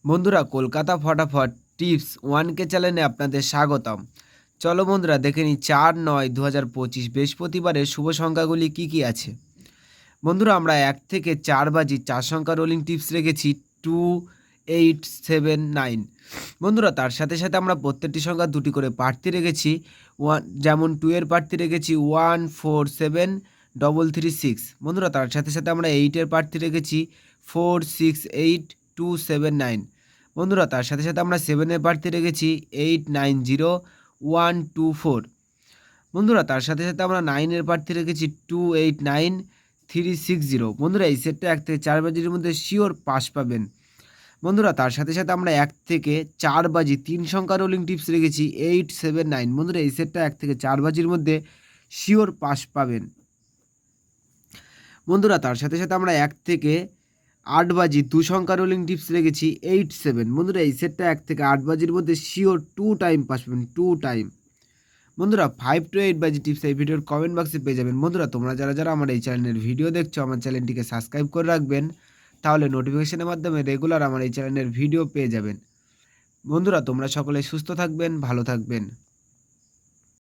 বন্ধুরা, কলকাতা ফটাফট tips 1K চ্যানেলে আপনাদের স্বাগতম। চলো বন্ধুরা, দেখে নিই 4/9/2025 বৃহস্পতিবারের শুভ সংখ্যাগুলি কি কি আছে। বন্ধুরা, আমরা 1 থেকে 4 বাজি 4 সংখ্যা রোলিং টিপস রেখেছি 2, 8, 7, 9। বন্ধুরা, তার সাথে সাথে আমরা প্রত্যেকটি সংখ্যা দুটি করে প্রার্থী রেখেছি। যেমন 2 এর প্রার্থী রেখেছি 1, 4, 7, 3, 6। বন্ধুরা, তার সাথে সাথে আমরা 8 এর প্রার্থী রেখেছি 4, 6, 8, 2, 7, 9। বন্ধুরা, তার সাথে সাথে আমরা 7 এর প্রার্থী রেখেছি 8, 9, 0, 1, 2, 4। বন্ধুরা, তার সাথে সাথে আমরা 9 এর প্রার্থী রেখেছি 2, 8, 9, 3, 6, 0। বন্ধুরা, এই সেটটা 1 থেকে 4 বাজির মধ্যে শিওর পাস পাবেন। বন্ধুরা, তার সাথে সাথে আমরা 1 থেকে 4 বাজি 3 সংখ্যা রোলিং টিপস রেখেছি 8, 7, 9। বন্ধুরা, এই সেটটা 1 থেকে 4 বাজির মধ্যে শিওর পাস পাবেন। বন্ধুরা, তার সাথে সাথে আমরা 1 থেকে 8 বাজি 2 সংখ্যা রোলিং টিপস রেখেছি 8, 7। বন্ধুরা, এই সেটটা 1 থেকে 8 বাজির মধ্যে শিওর 2 টাইম পাস পাবেন, 2 টাইম। বন্ধুরা, 5 to 8 বাজি টিপস এই ভিডিওর কমেন্ট বক্সে পেয়ে যাবেন। বন্ধুরা, তোমরা যারা আমার এই চ্যানেলের ভিডিও দেখছো, আমার চ্যানেলটিকে সাবস্ক্রাইব করে রাখবেন, তাহলে নোটিফিকেশনের মাধ্যমে রেগুলার আমার এই চ্যানেলের ভিডিও পেয়ে যাবেন। বন্ধুরা, তোমরা সকলে সুস্থ থাকবেন, ভালো থাকবেন।